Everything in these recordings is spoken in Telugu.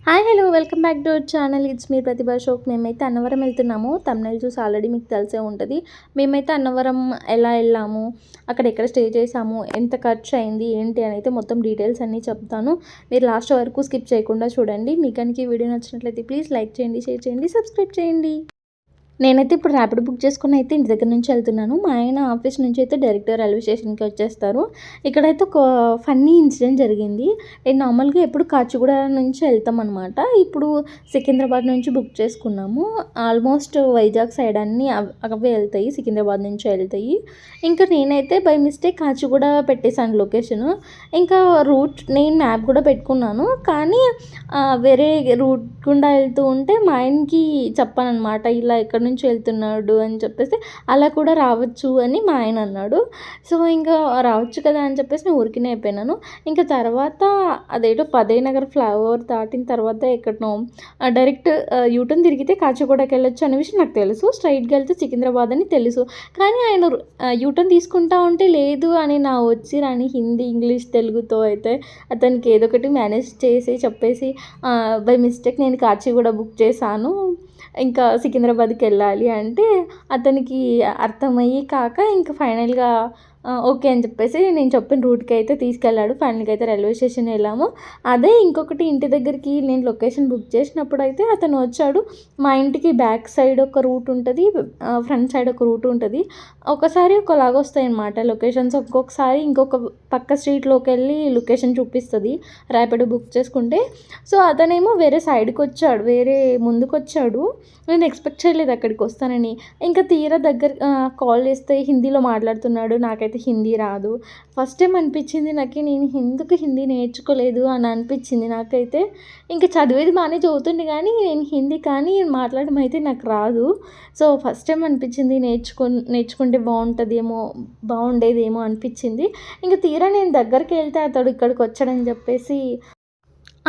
Hi hello welcome back to our channel. It's me Pratibha షోక్. మేమైతే అన్నవరం వెళ్తున్నాము. తమిళ చూసి ఆల్రెడీ మీకు తెలిసే ఉంటుంది. మేమైతే అన్నవరం ఎలా వెళ్ళాము, అక్కడ ఎక్కడ స్టే చేసాము, ఎంత ఖర్చు అయింది ఏంటి అని అయితే మొత్తం డీటెయిల్స్ అన్నీ చెప్తాను. మీరు లాస్ట్ వరకు స్కిప్ చేయకుండా చూడండి. మీకు కనుక ఈ వీడియో నచ్చినట్లయితే ప్లీజ్ లైక్ చేయండి, షేర్ చేయండి, సబ్స్క్రైబ్ చేయండి. నేనైతే ఇప్పుడు ర్యాపిడో బుక్ చేసుకుని అయితే ఇంటి దగ్గర నుంచి వెళ్తున్నాను. మా ఆయన ఆఫీస్ నుంచి అయితే డైరెక్ట్ రైల్వే స్టేషన్కి వచ్చేస్తారు. ఇక్కడైతే ఒక ఫన్నీ ఇన్సిడెంట్ జరిగింది. నేను నార్మల్గా ఎప్పుడు కాచిగూడ నుంచి వెళ్తాం అనమాట. ఇప్పుడు సికింద్రాబాద్ నుంచి బుక్ చేసుకున్నాము. ఆల్మోస్ట్ వైజాగ్ సైడ్ అన్నీ అవే వెళ్తాయి, సికింద్రాబాద్ నుంచి వెళ్తాయి. ఇంకా నేనైతే బై మిస్టేక్ కాచిగూడ పెట్టేశాను లొకేషను. ఇంకా రూట్ నేను మ్యాప్ కూడా పెట్టుకున్నాను, కానీ వేరే రూట్ గుండా వెళ్తూ ఉంటే మా ఆయనకి చెప్పాను అనమాట, ఇలా ఎక్కడి నుంచి వెళ్తున్నాడు అని చెప్పేసి. అలా కూడా రావచ్చు అని మా ఆయన అన్నాడు. సో ఇంకా రావచ్చు కదా అని చెప్పేసి నేను ఊరికినే అయిపోయినాను. ఇంకా తర్వాత అదేటో పదయ్య ఫ్లైఓవర్ దాటిన తర్వాత ఎక్కడనో డైరెక్ట్ యూటర్న్ తిరిగితే కాచిగూడకి వెళ్ళొచ్చు అనే విషయం నాకు తెలుసు. స్ట్రైట్గా వెళ్తే సికింద్రాబాద్ అని తెలుసు. కానీ ఆయన యూటర్న్ తీసుకుంటా ఉంటే లేదు అని నా వచ్చి రాని హిందీ, ఇంగ్లీష్, తెలుగుతో అయితే అతనికి ఏదో ఒకటి మేనేజ్ చేసి చెప్పేసి బై మిస్టేక్ నేను కాచిగూడ బుక్ చేశాను, ఇంకా సికింద్రాబాద్కి వెళ్ళాలి అంటే అతనికి అర్థమయ్యి కాక ఇంకా ఫైనల్గా ఓకే అని చెప్పేసి నేను చెప్పిన రూట్కి అయితే తీసుకెళ్ళాడు. ఫైనల్గా అయితే రైల్వే స్టేషన్ వెళ్ళాము. అదే ఇంకొకటి, ఇంటి దగ్గరికి నేను లొకేషన్ బుక్ చేసినప్పుడు అయితే అతను వచ్చాడు. మా ఇంటికి బ్యాక్ సైడ్ ఒక రూట్ ఉంటుంది, ఫ్రంట్ సైడ్ ఒక రూట్ ఉంటుంది. ఒకసారి ఒకలాగా వస్తాయి అన్నమాట లొకేషన్స్, ఒక్కొక్కసారి ఇంకొక పక్క స్ట్రీట్లోకి వెళ్ళి లొకేషన్ చూపిస్తుంది ర్యాపిడో బుక్ చేసుకుంటే. సో అతనేమో వేరే సైడ్కి వచ్చాడు, వేరే ముందుకు వచ్చాడు. నేను ఎక్స్పెక్ట్ చేయలేదు అక్కడికి వస్తానని. ఇంకా తీరా దగ్గర కాల్ చేస్తే హిందీలో మాట్లాడుతున్నాడు. నాకైతే హిందీ రాదు. ఫస్ట్ టైం అనిపించింది నాకు, నేను ఎందుకు హిందీ నేర్చుకోలేదు అని అనిపించింది నాకైతే. ఇంకా చదివేది బాగానే చదువుతుంది, కానీ నేను హిందీ కానీ మాట్లాడడం అయితే నాకు రాదు. సో ఫస్ట్ టైం అనిపించింది నేర్చుకుంటే బాగుండేదేమో అనిపించింది. ఇంకా తీరా నేను దగ్గరికి వెళ్తే అతడు ఇక్కడికి వచ్చాడని చెప్పేసి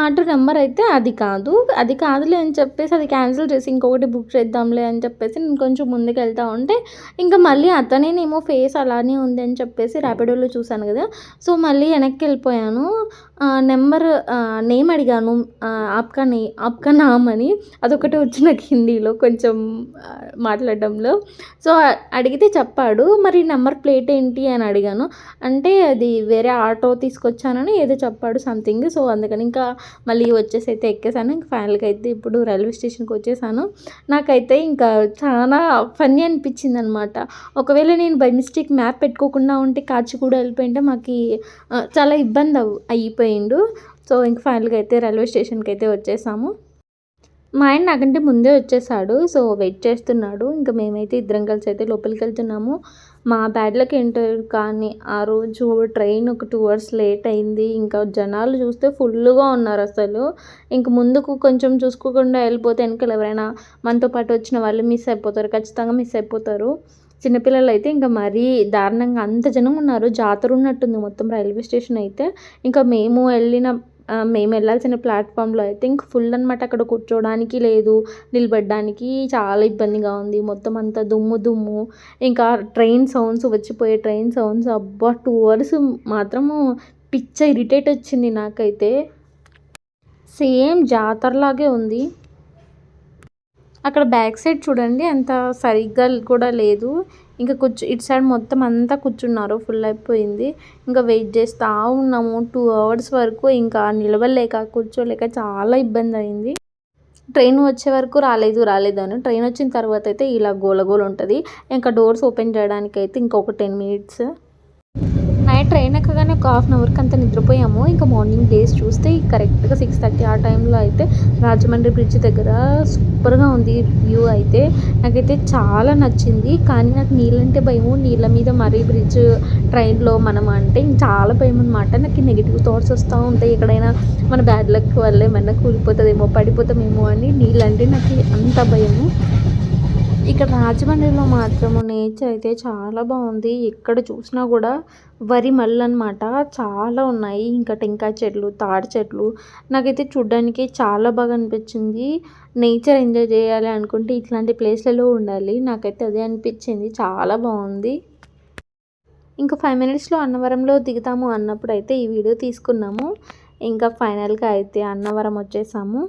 ఆటో నెంబర్ అయితే అది కాదులే అని చెప్పేసి అది క్యాన్సిల్ చేసి ఇంకొకటి బుక్ చేద్దాంలే అని చెప్పేసి నేను కొంచెం ముందుకు వెళ్తూ ఉంటే ఇంకా మళ్ళీ అతనేనేమో ఫేస్ అలానే ఉంది అని చెప్పేసి ర్యాపిడోలో చూశాను కదా. సో మళ్ళీ వెనక్కి వెళ్ళిపోయాను. నెంబర్ నేమ్ అడిగాను, ఆప్కా నామ్ అని. అదొకటి వచ్చి నాకు హిందీలో కొంచెం మాట్లాడడంలో. సో అడిగితే చెప్పాడు. మరి నెంబర్ ప్లేట్ ఏంటి అని అడిగాను. అంటే అది వేరే ఆటో తీసుకొచ్చానని ఏదో చెప్పాడు సంథింగ్. సో అందుకని ఇంకా మళ్ళీ వచ్చేసి అయితే ఎక్కేసాను. ఇంకా ఫైనల్గా అయితే ఇప్పుడు రైల్వే స్టేషన్కి వచ్చేసాను. నాకైతే ఇంకా చాలా ఫన్నీ అనిపించింది అనమాట. ఒకవేళ నేను బై మిస్టేక్ మ్యాప్ పెట్టుకోకుండా ఉంటే కాచిగూడ వెళ్ళిపోయింటే మాకు చాలా ఇబ్బంది అయిపోయిండు. సో ఇంక ఫైనల్గా అయితే రైల్వే స్టేషన్కి అయితే వచ్చేసాము. మా ఆయన నాకంటే ముందే వచ్చేసాడు. సో వెయిట్ చేస్తున్నాడు. ఇంకా మేమైతే ఇద్దరం కలిసి అయితే లోపలికి వెళ్తున్నాము. మా బ్యాడ్ లక్ ఏంటో కానీ ఆ రోజు ట్రైన్ ఒక 2 అవర్స్ లేట్ అయింది. ఇంకా జనాలు చూస్తే ఫుల్గా ఉన్నారు అసలు. ఇంక ముందుకు కొంచెం చూసుకోకుండా వెళ్ళిపోతే వెనకాల ఎవరైనా మనతో పాటు వచ్చిన వాళ్ళు మిస్ అయిపోతారు, ఖచ్చితంగా మిస్ అయిపోతారు. చిన్నపిల్లలు అయితే ఇంకా మరీ దారుణంగా అంత జనం ఉన్నారు. జాతర ఉన్నట్టుంది మొత్తం రైల్వే స్టేషన్ అయితే. ఇంకా మేము వెళ్ళాల్సిన ప్లాట్ఫామ్లో అయితే ఇంక ఫుల్ అనమాట. అక్కడ కూర్చోడానికి లేదు, నిలబడడానికి చాలా ఇబ్బందిగా ఉంది. మొత్తం అంతా దుమ్ము. ఇంకా ట్రైన్ సౌండ్స్, వచ్చిపోయే ట్రైన్ సౌండ్స్, అబ్బా 2 అవర్స్ మాత్రము పిచ్చ ఇరిటేట్ వచ్చింది నాకైతే. సేమ్ జాతరలాగే ఉంది. అక్కడ బ్యాక్ సైడ్ చూడండి అంత సరిగ్గా కూడా లేదు. ఇంకా ఇటు సైడ్ మొత్తం అంతా కూర్చున్నారు, ఫుల్ అయిపోయింది. ఇంకా వెయిట్ చేస్తూ ఉన్నాము 2 అవర్స్ వరకు. ఇంకా నిలవలేక కూర్చోలేక చాలా ఇబ్బంది అయింది. ట్రైన్ వచ్చే వరకు రాలేదు అని, ట్రైన్ వచ్చిన తర్వాత అయితే ఇలా గోల ఉంటుంది. ఇంకా డోర్స్ ఓపెన్ చేయడానికి అయితే ఇంకొక 10 మినిట్స్. నైట్ ట్రైన్ ఎక్కగానే ఒక 1/2 అవర్కి అంతా నిద్రపోయాము. ఇంకా మార్నింగ్ డేస్ చూస్తే కరెక్ట్గా 6:30 ఆ టైంలో అయితే రాజమండ్రి బ్రిడ్జ్ దగ్గర సూపర్గా ఉంది వ్యూ అయితే. నాకైతే చాలా నచ్చింది. కానీ నాకు నీళ్ళంటే భయము. నీళ్ళ మీద మరీ బ్రిడ్జ్ ట్రైన్లో మనం అంటే చాలా భయం అనమాట. నాకు నెగిటివ్ థాట్స్ వస్తూ ఉంటాయి. ఎక్కడైనా మన బ్యాడ్ లక్ వల్ల ఏమన్నా కూలిపోతుందేమో, పడిపోతామేమో అని నీళ్ళంటే నాకు అంత భయము. ఇక్కడ రాజమండ్రిలో మాత్రము నేచర్ అయితే చాలా బాగుంది. ఎక్కడ చూసినా కూడా వరి మళ్ళు అనమాట చాలా ఉన్నాయి. ఇంకా టెంకాయ చెట్లు, తాడి చెట్లు నాకైతే చూడ్డానికి చాలా బాగా అనిపించింది. నేచర్ ఎంజాయ్ చేయాలి అనుకుంటే ఇట్లాంటి ప్లేస్లలో ఉండాలి. నాకైతే అదే అనిపించింది, చాలా బాగుంది. ఇంకా 5 మినిట్స్లో అన్నవరంలో దిగుతాము అన్నప్పుడు అయితే ఈ వీడియో తీసుకున్నాము. ఇంకా ఫైనల్గా అయితే అన్నవరం వచ్చేసాము.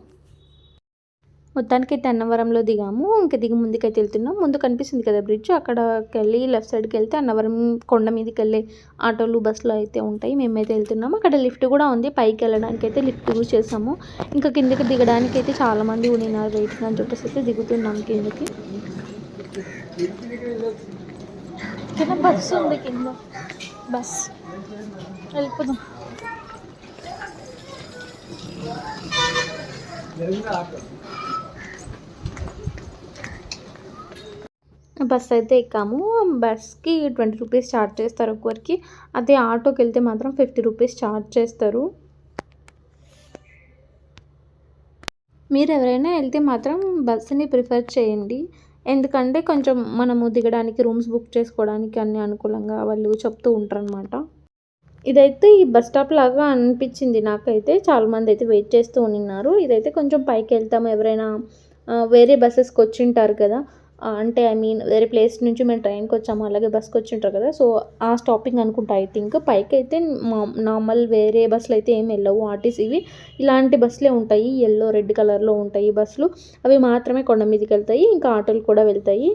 మొత్తానికైతే అన్నవరంలో దిగాము. ఇంకా దిగి ముందుకైతే వెళ్తున్నాం. ముందు కనిపిస్తుంది కదా బ్రిడ్జ్, అక్కడికెళ్ళి లెఫ్ట్ సైడ్కి వెళ్తే అన్నవరం కొండ మీదకి వెళ్ళే ఆటోలు బస్సులు అయితే ఉంటాయి. మేమైతే వెళ్తున్నాము. అక్కడ లిఫ్ట్ కూడా ఉంది. పైకి వెళ్ళడానికి అయితే లిఫ్ట్ యూజ్ చేసాము. ఇంకా కిందకి దిగడానికి అయితే చాలామంది ఉన్నారు వెయిటింగ్ అని చెప్పేసి అయితే దిగుతున్నాం కిందకి. కింద బస్సు ఉంది, కింద బస్ వెళ్ళిపోదాం. బస్ అయితే ఎక్కాము. బస్కి 20 రూపీస్ ఛార్జ్ చేస్తారు ఒక్కొక్కరికి. అదే ఆటోకి వెళ్తే మాత్రం 50 రూపీస్ ఛార్జ్ చేస్తారు. మీరు ఎవరైనా వెళ్తే మాత్రం బస్సుని ప్రిఫర్ చేయండి. ఎందుకంటే కొంచెం మనము దిగడానికి రూమ్స్ బుక్ చేసుకోవడానికి అన్ని అనుకూలంగా వాళ్ళు చెప్తూ ఉంటారనమాట. ఇదైతే ఈ బస్ స్టాప్ లాగా అనిపించింది నాకైతే. చాలామంది అయితే వెయిట్ చేస్తూ ఉన్నారు. ఇదైతే కొంచెం పైకి వెళ్తాము. ఎవరైనా వేరే బస్సెస్కి వచ్చింటారు కదా, అంటే ఐ మీన్ వేరే ప్లేస్ నుంచి మేము ట్రైన్కి వచ్చాము, అలాగే బస్కి వచ్చింటారు కదా, సో ఆ స్టాపింగ్ అనుకుంటా ఐ థింక్. పైకి అయితే నార్మల్ వేరే బస్సులు అయితే ఏమి వెళ్ళవు. ఆర్టీసీవి ఇలాంటి బస్సులే ఉంటాయి, ఎల్లో రెడ్ కలర్లో ఉంటాయి బస్సులు. అవి మాత్రమే కొండ మీదకి వెళ్తాయి. ఇంకా ఆటోలు కూడా వెళ్తాయి.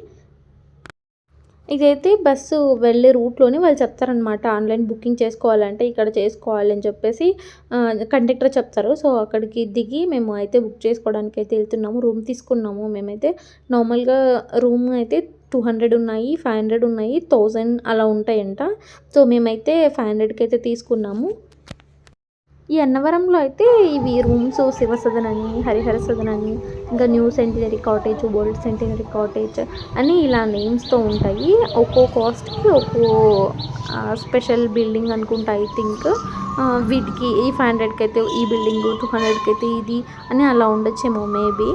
ఇదైతే బస్సు వెళ్ళే రూట్లోనే వాళ్ళు చెప్తారనమాట. ఆన్లైన్ బుకింగ్ చేసుకోవాలంటే ఇక్కడ చేసుకోవాలి అని చెప్పేసి కండక్టర్ చెప్తారు. సో అక్కడికి దిగి మేము అయితే బుక్ చేసుకోవడానికి అయితే వెళ్తున్నాము. రూమ్ తీసుకున్నాము. మేమైతే నార్మల్గా రూమ్ అయితే 200 ఉన్నాయి, 500 ఉన్నాయి, 1000 అలా ఉంటాయంట. సో మేమైతే 500కి అయితే తీసుకున్నాము. ఈ అన్నవరంలో అయితే ఇవి రూమ్స్ శివసదన్ అని, హరిహర సదన్ అని, ఇంకా new centenary cottage, old centenary cottage అని ఇలా నేమ్స్తో ఉంటాయి. ఒక్కో కాస్ట్కి ఒక్కో స్పెషల్ బిల్డింగ్ అనుకుంటా ఐ థింక్. వీటికి ఈ 500కి అయితే ఈ బిల్డింగ్, 200కి అయితే ఇది అని అలా ఉండొచ్చేమో మేబీ.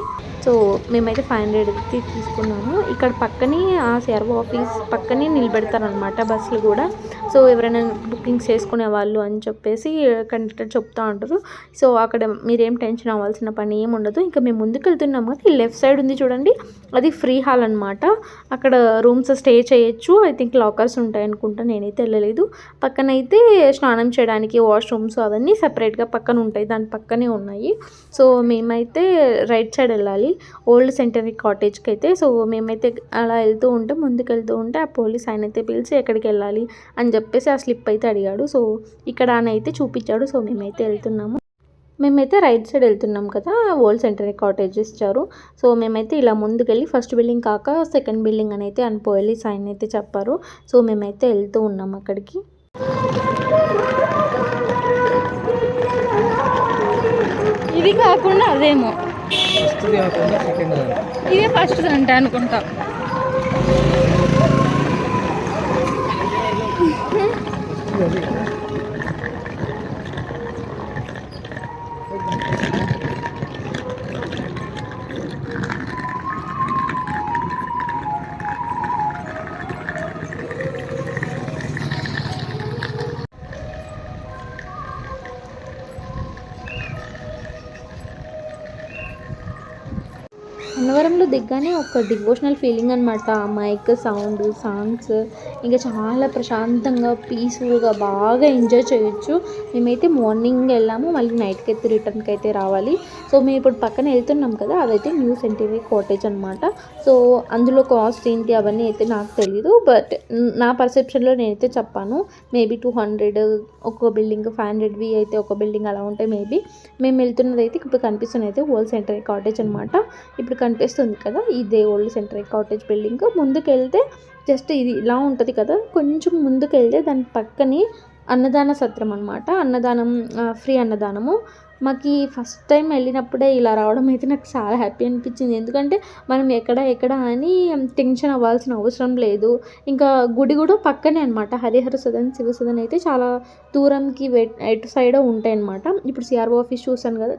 సో మేమైతే 500కి తీసుకున్నాము. ఇక్కడ పక్కనే ఆ సిఆర్ఓ ఆఫీస్ పక్కనే నిలబెడతారనమాట బస్సులు కూడా. సో ఎవరైనా బుకింగ్స్ చేసుకునే వాళ్ళు అని చెప్పేసి కండక్టర్ చెప్తూ ఉంటారు. సో అక్కడ మీరేం టెన్షన్ అవ్వాల్సిన పని ఏమి ఉండదు. ఇంకా మేము ముందుకు వెళ్తున్నాము కదా, ఈ లెఫ్ట్ సైడ్ ఉంది చూడండి, అది ఫ్రీ హాల్ అనమాట. అక్కడ రూమ్స్ స్టే చేయొచ్చు. ఐ థింక్ లాకర్స్ ఉంటాయి అనుకుంటా, నేనైతే వెళ్ళలేదు. పక్కన అయితే స్నానం చేయడానికి వాష్రూమ్స్ అవన్నీ సపరేట్గా పక్కన ఉంటాయి, దాని పక్కనే ఉన్నాయి. సో మేమైతే రైట్ సైడ్ వెళ్ళాలి ఓల్డ్ సెంటరీ కాటేజ్కి అయితే. సో మేమైతే అలా వెళ్తూ ఉంటే, ముందుకు వెళ్తూ ఉంటే ఆ పోలీస్ ఆయన అయితే పిలిచి ఎక్కడికి వెళ్ళాలి అని చెప్పేసి ఆ స్లిప్ అయితే అడిగాడు. సో ఇక్కడ అని అయితే చూపించాడు. సో మేమైతే వెళ్తున్నాము. మేమైతే రైట్ సైడ్ వెళ్తున్నాం కదా, ఓల్డ్ సెంటరీ కాటేజ్ ఇచ్చారు. సో మేమైతే ఇలా ముందుకెళ్ళి ఫస్ట్ బిల్డింగ్ కాక సెకండ్ బిల్డింగ్ అని అయితే అని పోలీస్ ఆయన అయితే చెప్పారు. సో మేమైతే వెళ్తూ ఉన్నాం అక్కడికి. ఇది కాకుండా అదేమో ఇదే ఫస్ట్ అంటే అనుకుంటా. అన్నవరంలో దిగ్గానే ఒక డివోషనల్ ఫీలింగ్ అనమాట. మైక్ సౌండ్, సాంగ్స్, ఇంకా చాలా ప్రశాంతంగా పీస్ఫుల్గా బాగా ఎంజాయ్ చేయొచ్చు. మేమైతే మార్నింగ్ వెళ్ళాము, మళ్ళీ నైట్కి అయితే రిటర్న్కి అయితే రావాలి. సో మేము ఇప్పుడు పక్కన వెళ్తున్నాం కదా, అదైతే న్యూ సెంటినరీ కాటేజ్ అనమాట. సో అందులో కాస్ట్ ఏంటి అవన్నీ అయితే నాకు తెలీదు, బట్ నా పర్సెప్షన్లో నేనైతే చెప్పాను. మేబీ 200 ఒక బిల్డింగ్, 500వి అయితే ఒక బిల్డింగ్ అలా ఉంటాయి మేబీ. మేము వెళ్తున్నది అయితే ఇప్పుడు కనిపిస్తున్నది అయితే ఓల్డ్ సెంటరీ కాటేజ్ అనమాట. ఇప్పుడు కనిపిస్తుంది కదా, ఇదే ఓల్డ్ సెంటరీ కాటేజ్ బిల్డింగ్. ముందుకు వెళ్తే జస్ట్ ఇది ఇలా ఉంటుంది కదా, కొంచెం ముందుకు వెళ్తే దాని పక్కనే అన్నదాన సత్రం అనమాట. అన్నదానం, ఫ్రీ అన్నదానము. మాకు ఫస్ట్ టైం వెళ్ళినప్పుడే ఇలా రావడం అయితే నాకు చాలా హ్యాపీ అనిపించింది. ఎందుకంటే మనం ఎక్కడ అని టెన్షన్ అవ్వాల్సిన అవసరం లేదు. ఇంకా గుడి కూడా పక్కనే అనమాట. హరిహర సదన్, శివ సదన్ అయితే చాలా దూరంకి ఎటు సైడ్ ఉంటాయి అనమాట. ఇప్పుడు సిఆర్ఓ ఆఫీస్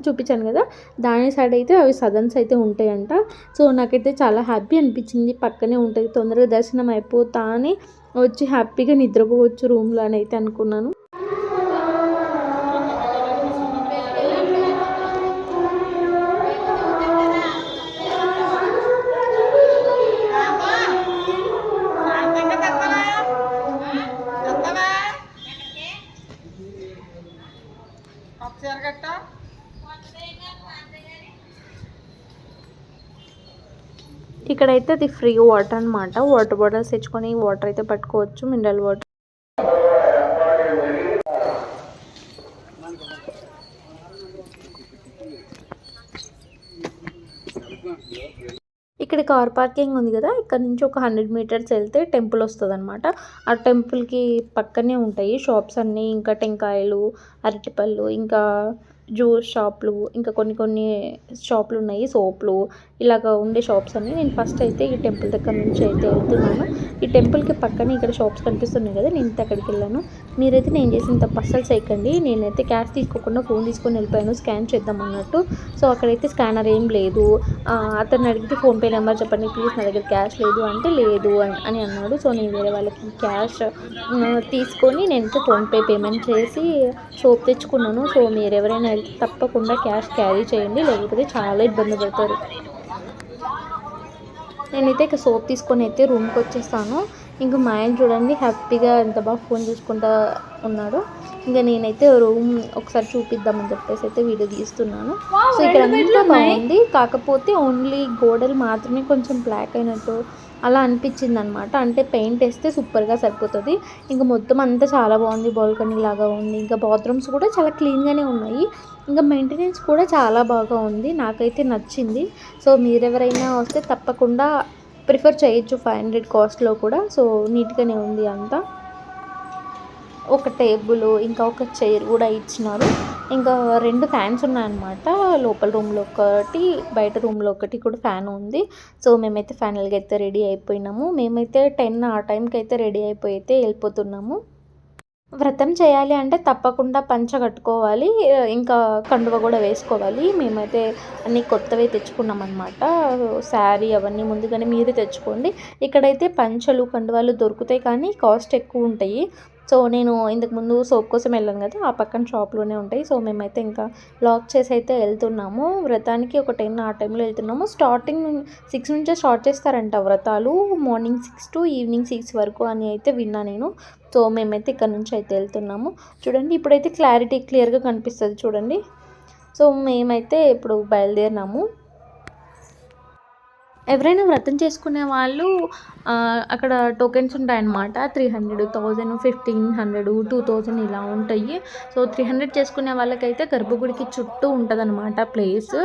చూపించాను కదా, దాని సైడ్ అయితే అవి సదన్స్ అయితే ఉంటాయంట. సో నాకైతే చాలా హ్యాపీ అనిపించింది. పక్కనే ఉంటుంది, తొందరగా దర్శనం అయిపోతా అని వచ్చి హ్యాపీగా నిద్రపోవచ్చు రూమ్లో అని అయితే అనుకున్నాను. ఇక్కడైతే అది ఫ్రీ వాటర్ అనమాట. వాటర్ బాటిల్స్ తెచ్చుకొని వాటర్ అయితే పట్టుకోవచ్చు, మినరల్ వాటర్. ఇక్కడ కార్ పార్కింగ్ ఉంది కదా, ఇక్కడ నుంచి ఒక 100 మీటర్స్ వెళ్తే టెంపుల్ వస్తుంది అనమాట. ఆ టెంపుల్కి పక్కనే ఉంటాయి షాప్స్ అన్నీ, ఇంకా టెంకాయలు, అరటిపళ్ళు, ఇంకా జ్యూస్ షాపులు, ఇంకా కొన్ని కొన్ని షాపులు ఉన్నాయి, సోపులు, ఇలాగ ఉండే షాప్స్ అన్నీ. నేను ఫస్ట్ అయితే ఈ టెంపుల్ దగ్గర నుంచి అయితే వెళ్తున్నాను. ఈ టెంపుల్కి పక్కనే ఇక్కడ షాప్స్ కనిపిస్తున్నాయి కదా, నేను అక్కడికి వెళ్ళాను. మీరైతే నేను చేసిన తప్పు అస్సలు చేయకండి. నేనైతే క్యాష్ తీసుకోకుండా ఫోన్ తీసుకొని వెళ్ళిపోయాను స్కాన్ చేద్దాం అన్నట్టు. సో అక్కడైతే స్కానర్ ఏం లేదు. అతను అడిగితే ఫోన్పే నెంబర్ చెప్పండి ప్లీజ్, నా దగ్గర క్యాష్ లేదు అంటే లేదు అని అన్నాడు. సో నేను వేరే వాళ్ళకి క్యాష్ తీసుకొని నేనైతే ఫోన్పే పేమెంట్ చేసి సోప్ తెచ్చుకున్నాను. సో మీరు ఎవరైనా వెళ్తే తప్పకుండా క్యాష్ క్యారీ చేయండి, లేకపోతే చాలా ఇబ్బంది పడతారు. నేనైతే ఇక సోప్ తీసుకొని అయితే రూమ్కి వచ్చేస్తాను. ఇంకా మా ఆయన చూడండి హ్యాపీగా ఎంత బాగా ఫోన్ చూసుకుంటా ఉన్నాడు. ఇంకా నేనైతే రూమ్ ఒకసారి చూపిద్దామని చెప్పేసి అయితే వీడియో తీస్తున్నాను. సో ఇక్కడ అంతా బాగుంది, కాకపోతే ఓన్లీ గోడలు మాత్రమే కొంచెం బ్లాక్ అయినట్టు అలా అనిపించింది అనమాట. అంటే పెయింట్ వేస్తే సూపర్గా సరిపోతుంది. ఇంకా మొత్తం అంతా చాలా బాగుంది, బాల్కనీ లాగా ఉంది. ఇంకా బాత్రూమ్స్ కూడా చాలా క్లీన్గానే ఉన్నాయి. ఇంకా మెయింటెనెన్స్ కూడా చాలా బాగా ఉంది, నాకైతే నచ్చింది. సో మీరెవరైనా వస్తే తప్పకుండా ప్రిఫర్ చేయొచ్చు 500 కాస్ట్లో కూడా. సో నీట్గానే ఉంది అంతా. ఒక టేబుల్ ఇంకా ఒక చైర్ కూడా ఇచ్చినారు. ఇంకా 2 ఫ్యాన్స్ ఉన్నాయన్నమాట. లోపల రూమ్లో ఒకటి, బయట రూమ్లో ఒకటి కూడా ఫ్యాన్ ఉంది. సో మేమైతే ఫైనల్గా అయితే రెడీ అయిపోయినాము. మేమైతే 10 ఆ టైంకి అయితే రెడీ అయిపోయి అయితే వెళ్ళిపోతున్నాము. వ్రతం చేయాలి అంటే తప్పకుండా పంచ కట్టుకోవాలి, ఇంకా కండువ కూడా వేసుకోవాలి. మేమైతే అన్నీ కొత్తవే తెచ్చుకున్నాం అనమాట. శారీ అవన్నీ ముందుగానే మీరే తెచ్చుకోండి. ఇక్కడైతే పంచలు కండువాలు దొరుకుతాయి కానీ కాస్ట్ ఎక్కువ ఉంటాయి. సో నేను ఇంతకుముందు సోప్ కోసం వెళ్ళాను కదా, ఆ పక్కన షాప్లోనే ఉంటాయి. సో మేమైతే ఇంకా లాక్ చేసి అయితే వెళ్తున్నాము. వ్రతానికి ఒక 10 ఆ టైంలో వెళ్తున్నాము. స్టార్టింగ్ 6 నుంచే స్టార్ట్ చేస్తారంట వ్రతాలు, మార్నింగ్ 6 to ఈవినింగ్ 6 వరకు అని అయితే విన్నా నేను. సో మేమైతే ఇక్కడ నుంచి అయితే వెళ్తున్నాము. చూడండి ఇప్పుడైతే క్లియర్గా కనిపిస్తుంది చూడండి. సో మేమైతే ఇప్పుడు బయలుదేరినాము. ఎవరైనా వ్రతం చేసుకునే వాళ్ళు అక్కడ టోకెన్స్ ఉంటాయన్నమాట. 300, 1000, 1500, 2000 ఇలా ఉంటాయి. సో 300 చేసుకునే వాళ్ళకైతే గర్భగుడికి చుట్టూ ఉంటుందన్నమాట ప్లేస్.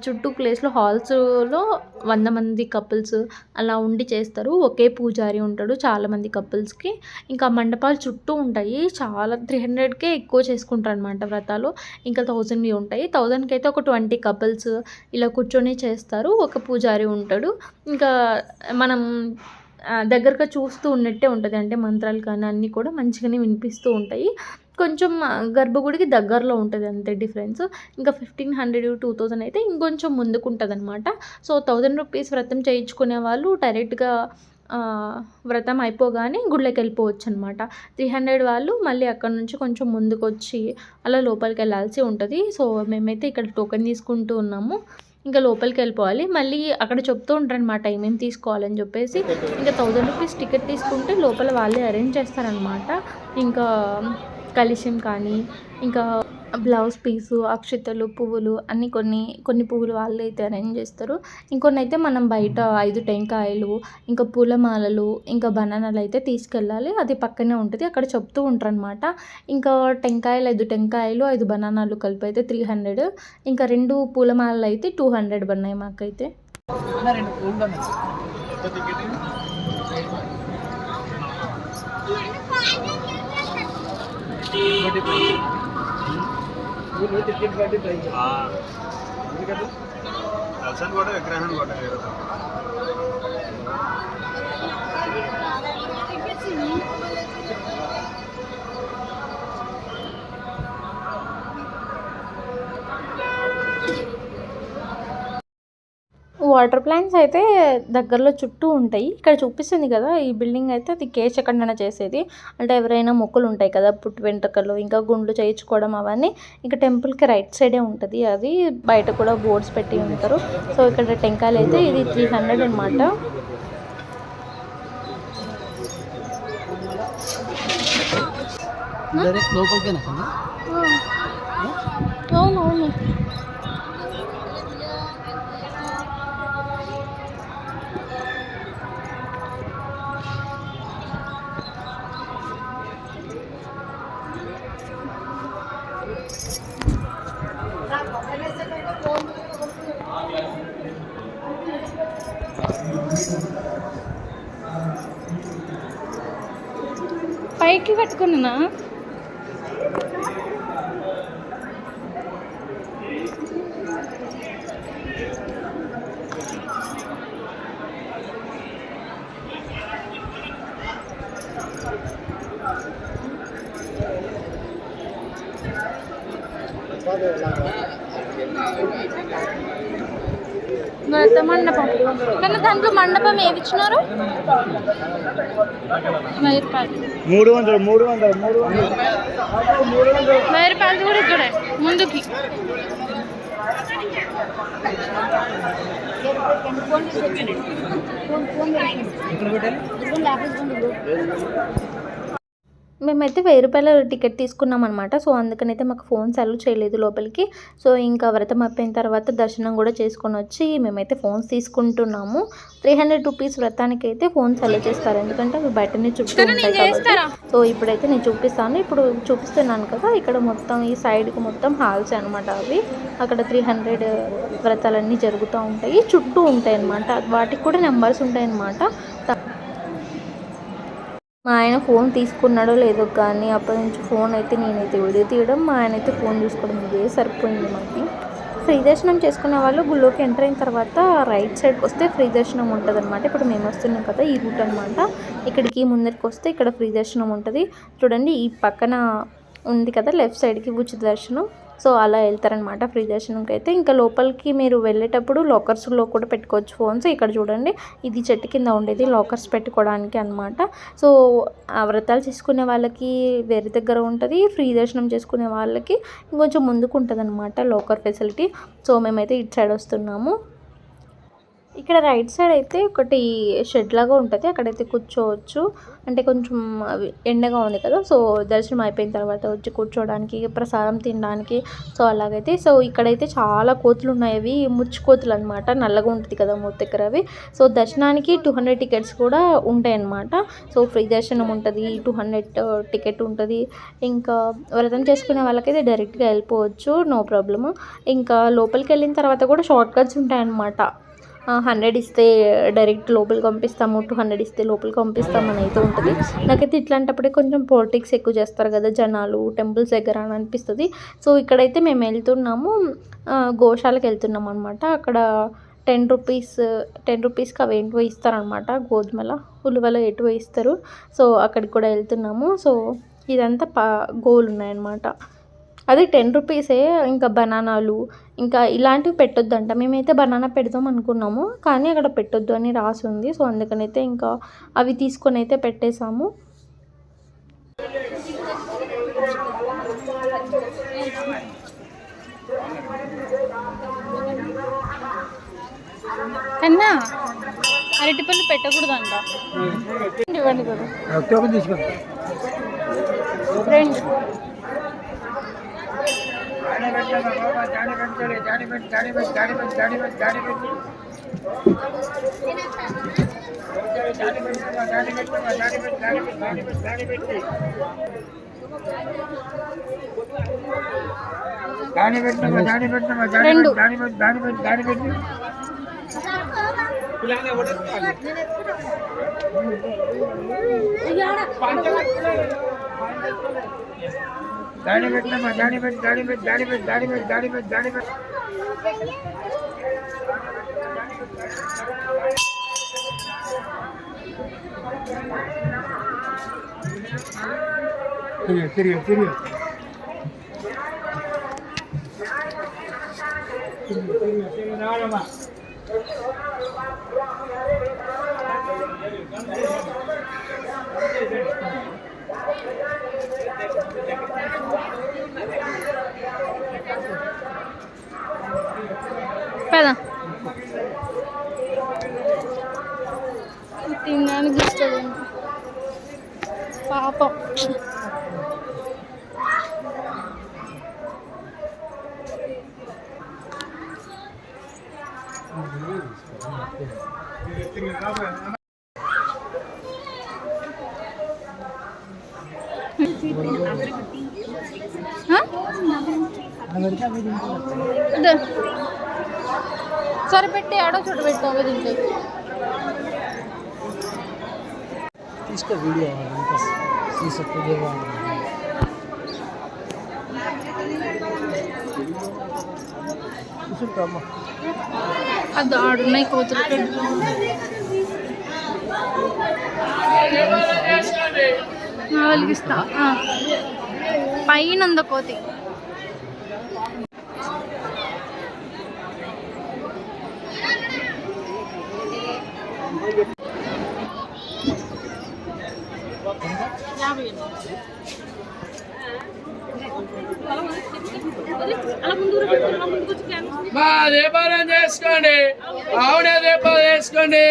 చుట్టూ ప్లేస్లో హాల్స్లో 100 మంది కపుల్స్ అలా ఉండి చేస్తారు. ఒకే పూజారి ఉంటాడు చాలామంది కపుల్స్కి. ఇంకా మండపాలు చుట్టూ ఉంటాయి. చాలా 300కే ఎక్కువ చేసుకుంటారు అనమాట వ్రతాలు. ఇంకా 1000వి ఉంటాయి. 1000కి అయితే ఒక 20 కపుల్స్ ఇలా కూర్చొని చేస్తారు. ఒక పూజారి ఉంటాడు. ఇంకా మనం దగ్గరగా చూస్తూ ఉన్నట్టే ఉంటుంది. అంటే మంత్రాలు కానీ అన్నీ కూడా మంచిగానే వినిపిస్తూ ఉంటాయి. కొంచెం గర్భగుడికి దగ్గరలో ఉంటుంది అంతే డిఫరెన్స్. ఇంకా 1500, 2000 అయితే ఇంకొంచెం ముందుకు ఉంటుంది అనమాట. సో 1000 రూపీస్ వ్రతం చేయించుకునే వాళ్ళు డైరెక్ట్గా వ్రతం అయిపోగానే గుళ్ళకి వెళ్ళిపోవచ్చు అనమాట. 300 వాళ్ళు మళ్ళీ అక్కడ నుంచి కొంచెం ముందుకు వచ్చి అలా లోపలికి వెళ్ళాల్సి ఉంటుంది. సో మేమైతే ఇక్కడ టోకెన్ తీసుకుంటూ ఉన్నాము. ఇంకా లోపలికి వెళ్ళిపోవాలి. మళ్ళీ అక్కడ చెప్తూ ఉంటారనమాట ఏమేమి తీసుకోవాలని చెప్పేసి. ఇంకా 1000 రూపీస్ టికెట్ తీసుకుంటే లోపల వాళ్ళే అరేంజ్ చేస్తారనమాట. ఇంకా కలశం కానీ, ఇంకా బ్లౌజ్ పీసు, అక్షతలు, పువ్వులు అన్నీ కొన్ని పువ్వులు వాళ్ళే అయితే అరేంజ్ చేస్తారు. ఇంకొన్ని అయితే మనం బయట 5 టెంకాయలు, ఇంకా పూలమాలలు, ఇంకా బనానాలు అయితే తీసుకెళ్ళాలి. అది పక్కనే ఉంటుంది, అక్కడ చెప్తూ ఉంటారనమాట. ఇంకా 5 టెంకాయలు 5 బనానాలు కలిపి అయితే 300. ఇంకా 2 పూలమాలలు అయితే 200 పడినాయి మాకైతే. టికెట్ బట్టి ప్రైజ్ ఎందుకంటే దర్శనం కూడా విగ్రహం కూడా వాటర్ ప్లాంట్స్ అయితే దగ్గరలో చుట్టూ ఉంటాయి. ఇక్కడ చూపిస్తుంది కదా ఈ బిల్డింగ్ అయితే అది కేశఖండన చేసేది. అంటే ఎవరైనా మొక్కులు ఉంటాయి కదా, పుట్టు వెంట్రుకలు, ఇంకా గుండ్లు చేయించుకోవడం అవన్నీ. ఇంకా టెంపుల్కి రైట్ సైడే ఉంటుంది అది. బయట కూడా బోర్డ్స్ పెట్టి ఉంటారు. సో ఇక్కడ టెంకాయలు అయితే ఇది 300 అనమాట. అవునవును పైకి పట్టుకున్నా. వ్రత మండపం కానీ దాంట్లో మండపం ఏమి ఇచ్చినారు? 1000 రూపాయలు. 300 1000 రూపాయలు కూడా ఇక్కడే ముందుకి. మేమైతే 1000 రూపాయల టికెట్ తీసుకున్నాం అనమాట. సో అందుకనైతే మాకు ఫోన్స్ అలో చేయలేదు లోపలికి. సో ఇంకా వ్రతం అయిపోయిన తర్వాత దర్శనం కూడా చేసుకొని వచ్చి మేమైతే ఫోన్స్ తీసుకుంటున్నాము. 300 రూపీస్ వ్రతానికి అయితే ఫోన్స్ అలో చేస్తారు, ఎందుకంటే అవి బయటనే చుట్టూ ఉంటాయి కాబట్టి. సో ఇప్పుడైతే నేను చూపిస్తాను. ఇప్పుడు చూపిస్తున్నాను కదా, ఇక్కడ మొత్తం ఈ సైడ్కి మొత్తం హాల్స్ అనమాట. అవి అక్కడ 300 వ్రతాలన్నీ జరుగుతూ ఉంటాయి, చుట్టూ ఉంటాయి అన్నమాట. వాటికి కూడా నెంబర్స్ ఉంటాయి అన్నమాట. మా ఆయన ఫోన్ తీసుకున్నాడో లేదో కానీ అప్పటి నుంచి ఫోన్ అయితే నేనైతే వీడియో తీయడం, మా ఆయన అయితే ఫోన్ చూసుకోవడం ఇదే సరిపోయింది మాకు. ఫ్రీ దర్శనం చేసుకునే వాళ్ళు గుళ్ళోకి ఎంటర్ అయిన తర్వాత రైట్ సైడ్కి వస్తే ఫ్రీ దర్శనం ఉంటుంది అనమాట. ఇప్పుడు మేము వస్తున్నాం కదా, ఈ రూట్ అనమాట. ఇక్కడికి ముందరికి వస్తే ఇక్కడ ఫ్రీ దర్శనం ఉంటుంది. చూడండి ఈ పక్కన ఉంది కదా లెఫ్ట్ సైడ్కి ఉచిత దర్శనం. సో అలా వెళ్తారనమాట ఫ్రీ దర్శనంకి అయితే. ఇంకా లోపలికి మీరు వెళ్ళేటప్పుడు లాకర్స్లో కూడా పెట్టుకోవచ్చు ఫోన్స్. ఇక్కడ చూడండి, ఇది చెట్టు కింద ఉండేది లాకర్స్ పెట్టుకోవడానికి అనమాట. సో వ్రతాలు చేసుకునే వాళ్ళకి వేరే దగ్గర ఉంటుంది, ఫ్రీ దర్శనం చేసుకునే వాళ్ళకి ఇంకొంచెం ముందుకు ఉంటుంది అనమాట లాకర్ ఫెసిలిటీ. సో మేమైతే ఇటు సైడ్ వస్తున్నాము. ఇక్కడ రైట్ సైడ్ అయితే ఒకటి షెడ్ లాగా ఉంటుంది, అక్కడైతే కూర్చోవచ్చు. అంటే కొంచెం ఎండగా ఉంది కదా, సో దర్శనం అయిపోయిన తర్వాత వచ్చి కూర్చోవడానికి, ప్రసాదం తినడానికి. సో అలాగైతే సో ఇక్కడైతే చాలా కోతులు ఉన్నాయి. అవి ముచ్చు కోతులు అనమాట, నల్లగా ఉంటుంది కదా మూతి దగ్గర అవి. సో దర్శనానికి 200 టికెట్స్ కూడా ఉంటాయి అన్నమాట. సో ఫ్రీ దర్శనం ఉంటుంది, 200 టికెట్ ఉంటుంది. ఇంకా వ్రతం చేసుకునే వాళ్ళకైతే డైరెక్ట్గా వెళ్ళిపోవచ్చు, నో ప్రాబ్లమ్. ఇంకా లోపలికి వెళ్ళిన తర్వాత కూడా షార్ట్ కట్స్ ఉంటాయన్నమాట. 100 ఇస్తే డైరెక్ట్ లోపలికి పంపిస్తాము, 200 ఇస్తే లోపలికి పంపిస్తామని అయితే ఉంటుంది. నాకైతే ఇట్లాంటప్పుడే కొంచెం పాలిటిక్స్ ఎక్కువ చేస్తారు కదా జనాలు టెంపుల్స్ దగ్గర అని అనిపిస్తుంది. సో ఇక్కడైతే మేము వెళ్తున్నాము, గోశాలకు వెళ్తున్నాం అనమాట. అక్కడ 10 రూపీస్కి అవి ఏంటో ఇస్తారనమాట, గోధుమల ఉలువల ఎటువో ఇస్తారు. సో అక్కడికి కూడా వెళ్తున్నాము. సో ఇదంతా గోలు ఉన్నాయన్నమాట. అది 10 రూపీసే. ఇంకా బనానాలు ఇంకా ఇలాంటివి పెట్టొద్దంట. మేమైతే బనానా పెడదాం అనుకున్నాము, కానీ అక్కడ పెట్టొద్దు అని రాసి ఉంది. సో అందుకనైతే ఇంకా అవి తీసుకొని అయితే పెట్టేశాము. అన్నా అరటిపళ్ళు పెట్టకూడదంట. ఇవ్వండి కదా ఫ్రెండ్. పదా తినడానికి ఇష్టం పాపం. సరే పెట్టి ఆడో చోటు పెట్టావు దీంట్లో తీసుకో వీడియో. ఈ సత్యదేవ అది ఆడున్నాయి కోతులు వెలిగిస్తా పైన ఉందో కోతి దీపారం చేసుకోండి ఆవిడ దీపాలు వేసుకోండి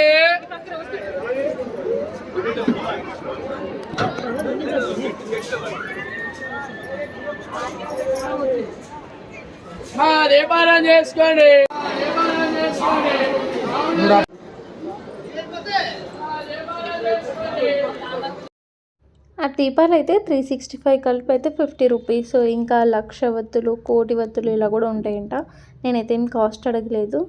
దీపారం చేసుకోండి ఆ దీపాలు అయితే 365 కలిపి అయితే 50 రూపీస్. ఇంకా లక్ష వత్తులు, కోటి వత్తులు ఇలా కూడా ఉంటాయంట. నేనైతే ఏం కాస్ట్ అడగలేదు.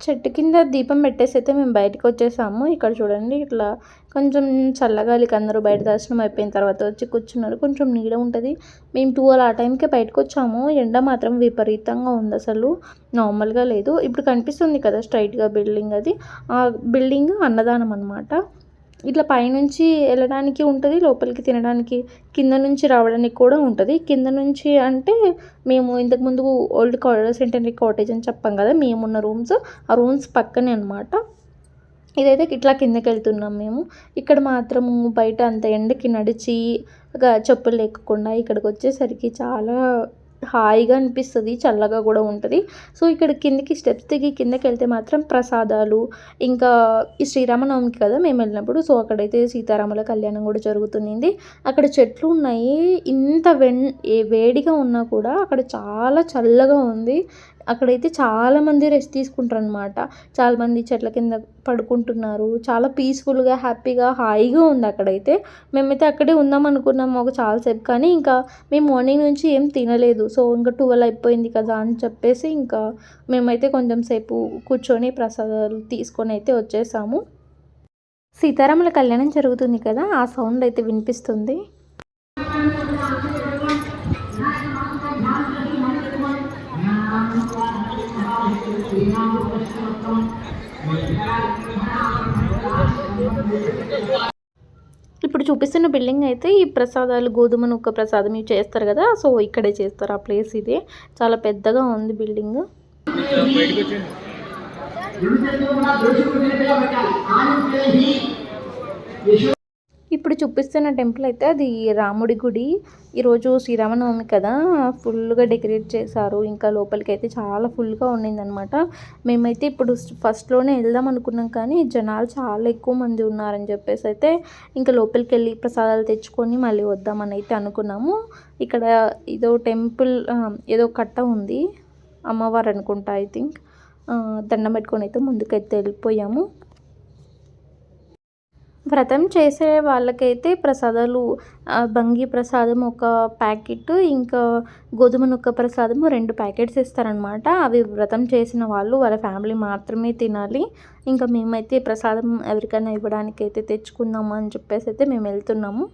చెట్టు కింద దీపం పెట్టేసి అయితే మేము బయటకు వచ్చేసాము. ఇక్కడ చూడండి ఇట్లా కొంచెం చల్లగాలికి అందరూ బయట దర్శనం అయిపోయిన తర్వాత వచ్చి కూర్చున్నారు. కొంచెం నీడ ఉంటుంది. మేము 12 ఆ టైంకే బయటకు వచ్చాము. ఎండ మాత్రం విపరీతంగా ఉంది, అసలు నార్మల్గా లేదు. ఇప్పుడు కనిపిస్తుంది కదా స్ట్రైట్గా బిల్డింగ్, అది ఆ బిల్డింగ్ అన్నదానం అనమాట. ఇట్లా పైనుంచి వెళ్ళడానికి ఉంటుంది, లోపలికి తినడానికి కింద నుంచి రావడానికి కూడా ఉంటుంది. కింద నుంచి అంటే మేము ఇంతకుముందు ఓల్డ్ సెంటనరీ కాటేజ్ అని చెప్పాం కదా, మేమున్న రూమ్స్ ఆ రూమ్స్ పక్కనే అనమాట. ఇదైతే ఇట్లా కిందకి వెళ్తున్నాం మేము. ఇక్కడ మాత్రము బయట అంత ఎండకి నడిచి చెప్పులు లేకుండా ఇక్కడికి వచ్చేసరికి చాలా హాయిగా అనిపిస్తుంది, చల్లగా కూడా ఉంటుంది. సో ఇక్కడ కిందకి స్టెప్స్ దిగి కిందకి వెళ్తే మాత్రం ప్రసాదాలు, ఇంకా ఈ శ్రీరామనవమికి కదా మేము వెళ్ళినప్పుడు, సో అక్కడైతే సీతారాముల కళ్యాణం కూడా జరుగుతుంది. అక్కడ చెట్లు ఉన్నాయి. ఇంత వేడిగా ఉన్నా కూడా అక్కడ చాలా చల్లగా ఉంది. అక్కడైతే చాలామంది రెస్ట్ తీసుకుంటారు అనమాట. చాలామంది చెట్ల కింద పడుకుంటున్నారు. చాలా పీస్ఫుల్గా, హ్యాపీగా, హాయిగా ఉంది అక్కడైతే. మేమైతే అక్కడే ఉందాం అనుకున్నాము ఒక చాలాసేపు, కానీ ఇంకా మేము మార్నింగ్ నుంచి ఏం తినలేదు. సో ఇంకా 12 అయిపోయింది కదా అని చెప్పేసి ఇంకా మేమైతే కొంచెం సేపు కూర్చొని ప్రసాదాలు తీసుకొని అయితే వచ్చేసాము. సీతారాముల కళ్యాణం జరుగుతుంది కదా, ఆ సౌండ్ అయితే వినిపిస్తుంది. ఇప్పుడు చూపిస్తున్న బిల్డింగ్ అయితే ఈ ప్రసాదాలు, గోధుమ నూక ప్రసాదం ఇవి చేస్తారు కదా, సో ఇక్కడే చేస్తారు. ఆ ప్లేస్ ఇదే, చాలా పెద్దగా ఉంది బిల్డింగ్. ఇప్పుడు చూపిస్తున్న టెంపుల్ అయితే అది రాముడి గుడి. ఈరోజు శ్రీరామనవమి కదా, ఫుల్గా డెకరేట్ చేశారు. ఇంకా లోపలికి అయితే చాలా ఫుల్గా ఉండిందనమాట. మేమైతే ఇప్పుడు ఫస్ట్లోనే వెళ్దాం అనుకున్నాం, కానీ జనాలు చాలా ఎక్కువ మంది ఉన్నారని చెప్పేసి అయితే ఇంకా లోపలికి వెళ్ళి ప్రసాదాలు తెచ్చుకొని మళ్ళీ వద్దామని అయితే అనుకున్నాము. ఇక్కడ ఏదో టెంపుల్, ఏదో కట్ట ఉంది, అమ్మవారు అనుకుంటా, ఐ థింక్. దండం పెట్టుకొని అయితే ముందుకైతే వెళ్ళిపోయాము. వ్రతం చేసే వాళ్ళకైతే ప్రసాదాలు, బంగి ప్రసాదం ఒక ప్యాకెట్, ఇంకా గోధుమ నూక ప్రసాదము 2 ప్యాకెట్స్ ఇస్తారనమాట. అవి వ్రతం చేసిన వాళ్ళు, వాళ్ళ ఫ్యామిలీ మాత్రమే తినాలి. ఇంకా మేమైతే ప్రసాదం ఎవరికైనా ఇవ్వడానికి అయితే తెచ్చుకుందాము అని చెప్పేసి అయితే మేము వెళ్తున్నాము.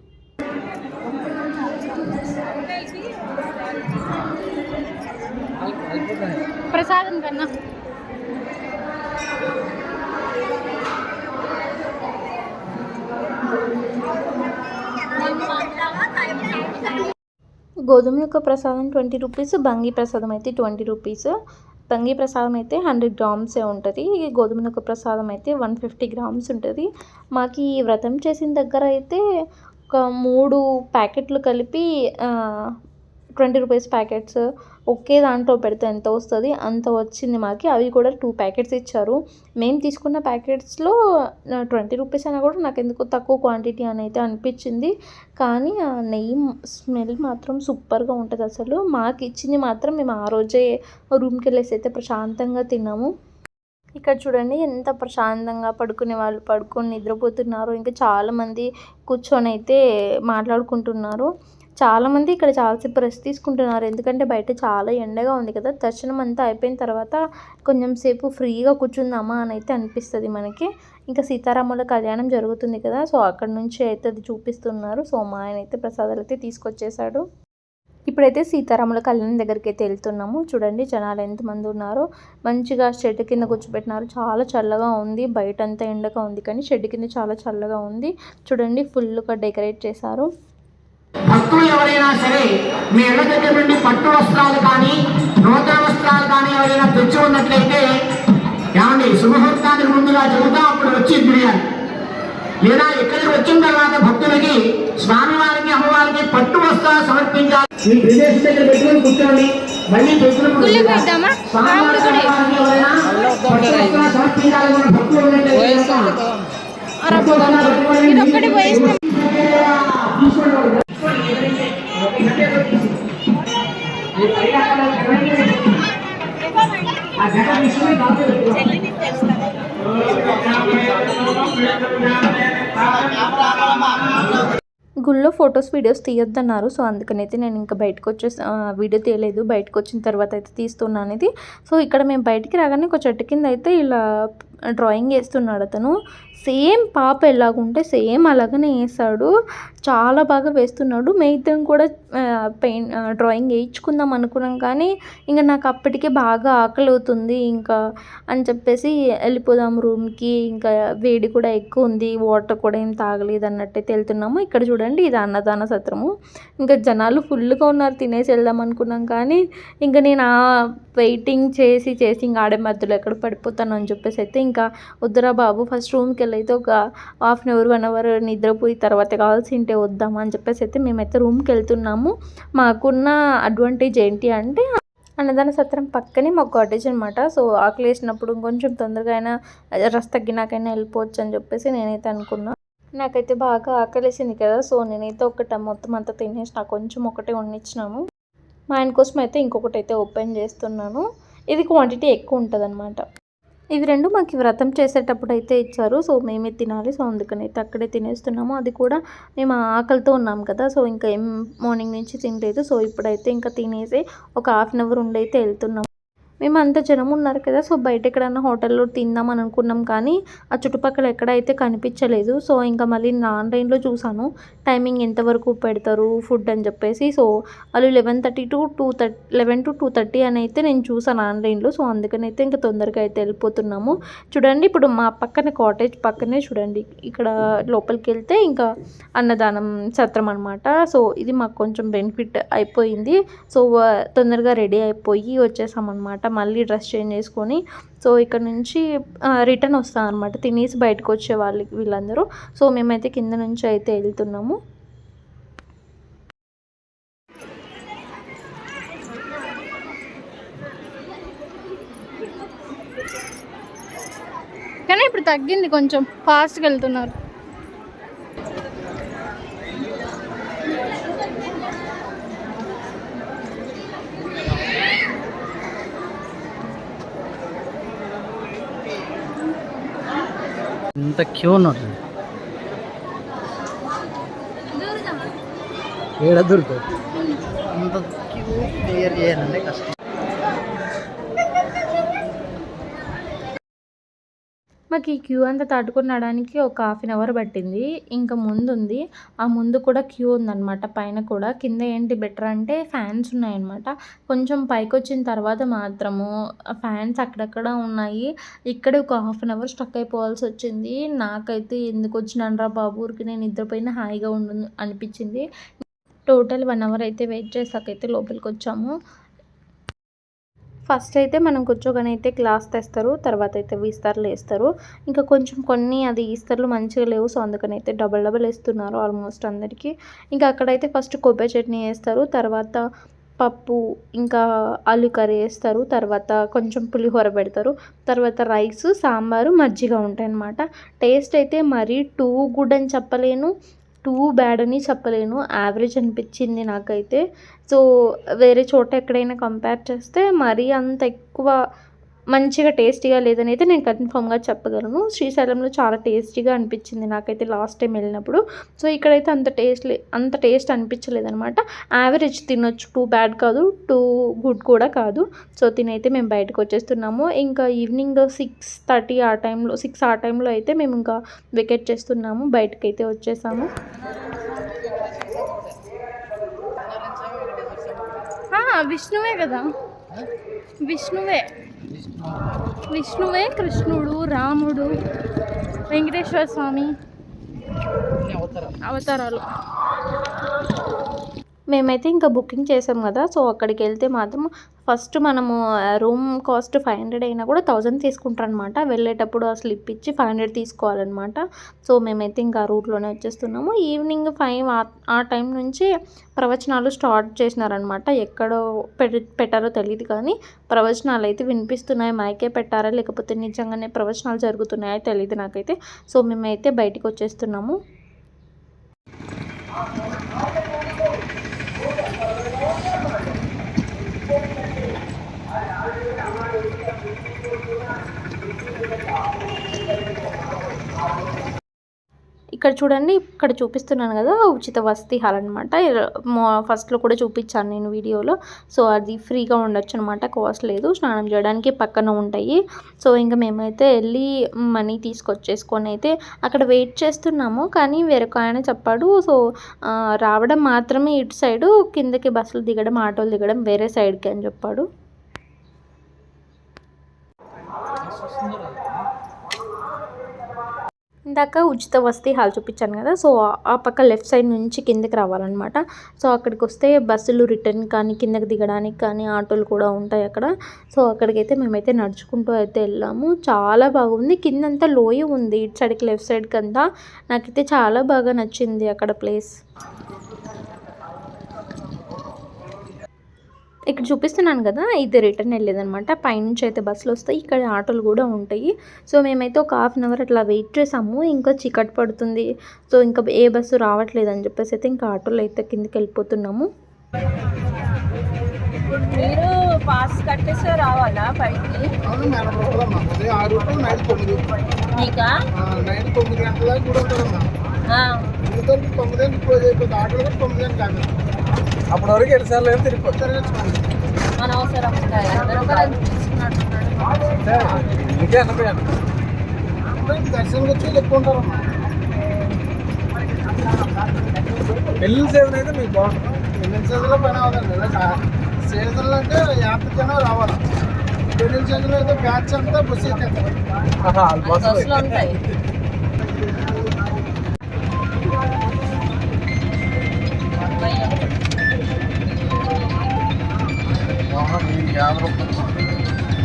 ప్రసాదం కన్నా గోధుమ నూక ప్రసాదం 20 రూపీస్, బంగి ప్రసాదం అయితే 20 రూపీస్. బంగి ప్రసాదం అయితే 100 గ్రామ్సే ఉంటుంది. గోధుమ నూక ప్రసాదం అయితే 150 గ్రామ్స్ ఉంటుంది. మాకు ఈ వ్రతం చేసిన దగ్గర అయితే ఒక 3 ప్యాకెట్లు కలిపి 20 రూపీస్ ప్యాకెట్స్ ఒకే దాంట్లో పెడితే ఎంత వస్తుంది అంత వచ్చింది మాకు. అవి కూడా 2 ప్యాకెట్స్ ఇచ్చారు. మేము తీసుకున్న ప్యాకెట్స్లో 20 రూపీస్ అయినా కూడా నాకు ఎందుకో తక్కువ క్వాంటిటీ అని అయితే అనిపించింది. కానీ ఆ నెయ్యి స్మెల్ మాత్రం సూపర్గా ఉంటుంది అసలు. మాకు ఇచ్చింది మాత్రం మేము ఆ రోజే రూమ్కి వెళ్ళేసి అయితే ప్రశాంతంగా తిన్నాము. ఇక్కడ చూడండి ఎంత ప్రశాంతంగా పడుకునే వాళ్ళు పడుకొని నిద్రపోతున్నారు. ఇంకా చాలామంది కూర్చొని అయితే మాట్లాడుకుంటున్నారు. చాలామంది ఇక్కడ చాలాసేపు రెస్ట్ తీసుకుంటున్నారు. ఎందుకంటే బయట చాలా ఎండగా ఉంది కదా! దర్శనం అంతా అయిపోయిన తర్వాత కొంచెం సేపు ఫ్రీగా కూర్చుందామా అని అయితే అనిపిస్తది మనకి. ఇంకా సీతారాముల కళ్యాణం జరుగుతుంది కదా! సో, అక్కడి నుంచి అయితే అది చూపిస్తున్నారు. సో, మా ఆయన అయితే ప్రసాదాలైతే తీసుకొచ్చేసాడు. ఇప్పుడైతే సీతారాముల కళ్యాణం దగ్గరికైతే వెళ్తున్నాము. చూడండి జనాలు ఎంతమంది ఉన్నారో. మంచిగా షెడ్ కింద కూర్చోబెట్టినారు. చాలా చల్లగా ఉంది. బయటంతా ఎండగా ఉంది కానీ షెడ్ కింద చాలా చల్లగా ఉంది. చూడండి ఫుల్‌గా డెకరేట్ చేశారు. భక్తులు ఎవరైనా సరే మీ ఇళ్ల దగ్గర నుండి పట్టు వస్త్రాలు కానీ నూతన వస్త్రాలు కానీ ఎవరైనా తెచ్చి ఉన్నట్లయితే ఏమండి శుభముహూర్తానికి ముందుగా చెబుతాం, అప్పుడు వచ్చి తిరిగాలి. లేదా ఇక్కడికి వచ్చిన తర్వాత భక్తులకి స్వామివారికి అమ్మవారికి పట్టు వస్త్రాలు సమర్పించాలి. మీ ప్రదేశం దగ్గర పెట్టుకుని కూర్చోండి. మళ్ళీ పెట్టుకుని స్వామివారికి అమ్మవారికి ఎవరైనా పట్టు వస్త్రాలు సమర్పించాలని భక్తులు ఉన్నట్లయితే గుళ్ళో ఫొటోస్ వీడియోస్ తీయొద్దన్నారు. సో, అందుకనైతే నేను ఇంకా బయటకు వీడియో తీయలేదు. బయటకు వచ్చిన తర్వాత అయితే తీస్తున్నాను ఇది. సో, ఇక్కడ మేము బయటికి రాగానే ఒక చెట్టు కింద అయితే ఇలా డ్రాయింగ్ వేస్తున్నాడు అతను. సేమ్ పాప ఎలాగుంటే సేమ్ అలాగనే వేసాడు. చాలా బాగా వేస్తున్నాడు. మేమిద్దరం కూడా డ్రాయింగ్ వేయించుకుందాం అనుకున్నాం కానీ ఇంకా నాకు అప్పటికే బాగా ఆకలి అవుతుంది ఇంకా అని చెప్పేసి వెళ్ళిపోదాం రూమ్కి. ఇంకా వేడి కూడా ఎక్కువ ఉంది. వాటర్ కూడా ఏం తాగలేదు అన్నట్టయితే వెళ్తున్నాము. ఇక్కడ చూడండి ఇది అన్నదాన సత్రము. ఇంకా జనాలు ఫుల్గా ఉన్నారు. తినేసి వెళ్దాం అనుకున్నాం కానీ ఇంకా నేను వెయిటింగ్ చేసి ఇంకా ఆడే మధ్యలో ఎక్కడ పడిపోతాను అని చెప్పేసి అయితే ఇంకా వద్దురా బాబు ఫస్ట్ రూమ్కి వెళ్ళైతే ఒక హాఫ్ అన్ అవర్ 1 అవర్ నిద్రపోయి తర్వాత కావాల్సింటే వద్దామా అని చెప్పేసి అయితే మేమైతే రూమ్కి వెళ్తున్నాము. మాకున్న అడ్వాంటేజ్ ఏంటి అంటే అన్నదాన సత్రం పక్కనే మా కాటేజ్ అనమాట. సో, ఆకలి వేసినప్పుడు కొంచెం తొందరగా అయినా రస్ తగ్గినాకైనా వెళ్ళిపోవచ్చు అని చెప్పేసి నేనైతే అనుకున్నా. నాకైతే బాగా ఆకలేసింది కదా! సో, నేనైతే మొత్తం అంతా తినేసిన. కొంచెం ఒకటే వండించినాము. మా ఆయన కోసం అయితే ఇంకొకటి అయితే ఓపెన్ చేస్తున్నాను. ఇది క్వాంటిటీ ఎక్కువ ఉంటుందన్నమాట. ఇవి 2 మాకు వ్రతం చేసేటప్పుడు అయితే ఇచ్చారు. సో, మేమే తినాలి. సో, అందుకని అయితే అక్కడే తినేస్తున్నాము. అది కూడా మేము ఆకలితో ఉన్నాం కదా! సో, ఇంకా మార్నింగ్ నుంచి తినలేదు. సో, ఇప్పుడైతే ఇంకా తినేసి ఒక హాఫ్ అన్ అవర్ ఉండైతే వెళ్తున్నాము. మేము అంత జనం ఉన్నారు కదా! సో, బయట ఎక్కడన్నా హోటల్లో తిందాం అని అనుకున్నాం కానీ ఆ చుట్టుపక్కల ఎక్కడైతే కనిపించలేదు. సో, ఇంకా మళ్ళీ నేను ఆన్లైన్లో చూసాను టైమింగ్ ఎంతవరకు పెడతారు ఫుడ్ అని చెప్పేసి. సో, వాళ్ళు 11 to 2:30 అని అయితే నేను చూసాను ఆన్లైన్లో. సో, అందుకని అయితే ఇంకా తొందరగా అయితే వెళ్ళిపోతున్నాము. చూడండి ఇప్పుడు మా పక్కన కాటేజ్ పక్కనే చూడండి ఇక్కడ లోపలికి వెళ్తే ఇంకా అన్నదానం సత్రం అనమాట. సో, ఇది మాకు కొంచెం బెనిఫిట్ అయిపోయింది. సో, తొందరగా రెడీ అయిపోయి వచ్చేసామన్నమాట. మళ్ళీ డ్రెస్ చేంజ్ చేసుకొని సో, ఇక్కడ నుంచి రిటర్న్ వస్తాం అనమాట. తినేసి బయటకు వచ్చే వీళ్ళందరూ. సో, మేమైతే కింద నుంచి అయితే వెళ్తున్నాము. కానీ ఇప్పుడు తగ్గింది, కొంచెం ఫాస్ట్గా వెళ్తున్నారు. ఇంత క్యూ ఉన్నట్టు ఏడ దొరుకుతుంది. ఇంత క్యూ క్లియర్ చేయాలంటే కష్టం. మాకు ఈ క్యూ అంతా దాటుకొని రావడానికి ఒక హాఫ్ అన్ అవర్ పట్టింది. ఇంకా ముందుంది. ఆ ముందు కూడా క్యూ ఉందన్నమాట. పైన కూడా. కింద ఏంటి బెటర్ అంటే ఫ్యాన్స్ ఉన్నాయన్నమాట. కొంచెం పైకి వచ్చిన తర్వాత మాత్రము ఫ్యాన్స్ అక్కడక్కడ ఉన్నాయి. ఇక్కడే ఒక హాఫ్ అన్ అవర్ స్టక్ అయిపోవాల్సి వచ్చింది. నాకైతే ఎందుకు వచ్చినానురా బాబు, ఊరికి నేను నిద్రపోయినా హాయిగా ఉండు అనిపించింది. టోటల్ 1 అవర్ అయితే వెయిట్ చేసాకైతే లోపలికి వచ్చాము. ఫస్ట్ అయితే మనం కూర్చోగానే అయితే గ్లాస్ తెస్తారు. తర్వాత అయితే విస్తర్లు వేస్తారు. ఇంకా కొంచెం కొన్ని అది ఈస్తర్లు మంచిగా లేవు. సో, అందుకని అయితే డబల్ వేస్తున్నారు ఆల్మోస్ట్ అందరికీ. ఇంకా అక్కడైతే ఫస్ట్ కొబ్బరి చట్నీ వేస్తారు. తర్వాత పప్పు ఇంకా ఆలు కర్రీ వేస్తారు. తర్వాత కొంచెం పులిహోర పెడతారు. తర్వాత రైస్, సాంబారు, మజ్జిగ ఉంటాయన్నమాట. టేస్ట్ అయితే మరీ టూ గుడ్ అని చెప్పలేను, టూ బ్యాడ్ అని చెప్పలేను. యావరేజ్ అనిపించింది నాకైతే. సో, వేరే చోట ఎక్కడైనా కంపేర్ చేస్తే మరీ అంత ఎక్కువ మంచిగా టేస్టీగా లేదని అయితే నేను కన్ఫామ్గా చెప్పగలను. శ్రీశైలంలో చాలా టేస్టీగా అనిపించింది నాకైతే లాస్ట్ టైం వెళ్ళినప్పుడు. సో ఇక్కడైతే అంత టేస్ట్ అనిపించలేదనమాట. యావరేజ్ తినొచ్చు, టూ బ్యాడ్ కాదు, టూ గుడ్ కూడా కాదు. సో తినైతే మేము బయటకు వచ్చేస్తున్నాము. ఇంకా ఈవినింగ్ 6:30 ఆ టైంలో 6 ఆ టైంలో అయితే మేము ఇంకా వెకేట్ చేస్తున్నాము, బయటకైతే వచ్చేసాము. విష్ణువే కదా, విష్ణువే కృష్ణుడు, రాముడు, వెంకటేశ్వర స్వామి అవతారాలు. మేమైతే ఇంకా బుకింగ్ చేసాం కదా. సో అక్కడికి వెళ్తే మాత్రం ఫస్ట్ మనము రూమ్ కాస్ట్ 500 అయినా కూడా 1000 తీసుకుంటారనమాట. వెళ్ళేటప్పుడు ఆ స్లిప్ ఇచ్చి 500 తీసుకోవాలన్నమాట. సో మేమైతే ఇంకా రూట్లోనే వచ్చేస్తున్నాము. ఈవినింగ్ 5 ఆ టైం నుంచి ప్రవచనాలు స్టార్ట్ చేసినారనమాట. ఎక్కడో పెట్టారో తెలియదు కానీ ప్రవచనాలు అయితే వినిపిస్తున్నాయి. మైకే పెట్టారా లేకపోతే నిజంగానే ప్రవచనాలు జరుగుతున్నాయో తెలియదు నాకైతే. సో మేమైతే బయటికి వచ్చేస్తున్నాము. ఇక్కడ చూడండి, ఇక్కడ చూపిస్తున్నాను కదా ఉచిత వసతి హాల్ అనమాట. ఫస్ట్లో కూడా చూపించాను నేను వీడియోలో. సో అది ఫ్రీగా ఉండొచ్చు అనమాట, కాస్ట్ లేదు. స్నానం చేయడానికి పక్కన ఉంటాయి. సో ఇంకా మేమైతే వెళ్ళి మనీ తీసుకొచ్చేసుకొని అయితే అక్కడ వెయిట్ చేస్తున్నాము. కానీ వేరొక ఆయన చెప్పాడు, సో రావడం మాత్రమే ఇటు సైడు, కిందకి బస్సులు దిగడం, ఆటోలు దిగడం వేరే సైడ్కి అని చెప్పాడు. ఇందాక ఉచిత వసతి హాల్ చూపించాను కదా. సో ఆ పక్క లెఫ్ట్ సైడ్ నుంచి కిందకి రావాలన్నమాట. సో అక్కడికి వస్తే బస్సులు రిటర్న్ కానీ కిందకి దిగడానికి కానీ ఆటోలు కూడా ఉంటాయి అక్కడ. సో అక్కడికైతే మేమైతే నడుచుకుంటూ అయితే వెళ్ళాము. చాలా బాగుంది, కిందంతా లోయ ఉంది, ఇటు సైడ్కి లెఫ్ట్ సైడ్కి అంతా. నాకైతే చాలా బాగా నచ్చింది అక్కడ ప్లేస్. ఇక్కడ చూపిస్తున్నాను కదా, ఇది రిటర్న్ వెళ్ళేదనమాట. పైనుంచి అయితే బస్సులు వస్తాయి, ఇక్కడ ఆటోలు కూడా ఉంటాయి. సో మేమైతే ఒక 1/2 అవర్ అట్లా వెయిట్ చేసాము. ఇంకా చీకటి పడుతుంది, సో ఇంకా ఏ బస్సు రావట్లేదు అని చెప్పేసి అయితే ఇంకా ఆటోలో అయితే కిందకి వెళ్ళిపోతున్నాము. మీరు పాస్ కట్టేసి రావాలా పైకి? అవును మేడం, ఉంటుందమ్మా. ఉదయం 6 to నైట్ 9. నీకా నైట్ 9 గంటల దాకా కూడా ఉంటుందమ్మా. ఎందుకంటే 9 గంటలకు క్లోజ్ అయిపోతుంది. ఆటోలు కూడా 9 గంటలు కాదు, అప్పటి వరకు ఎన్నిసార్లు ఏమో తిరిగిపోతారు. అనవసరం ఇంకే అన్నపోయాను దర్శనం వచ్చి ఎక్కువ ఉంటారమ్మా. పెళ్లి సీజన్ అయితే మీకు బాగుంటుంది. పెళ్లి సీజన్లో పని అవ్వదండి. సీజన్లో అంటే 50 జనం రావాలి. పెళ్లి సీజన్లో అయితే బ్యాచ్ అంతా బస్సు ఎక్కేస్తారు. ఉంటాయి.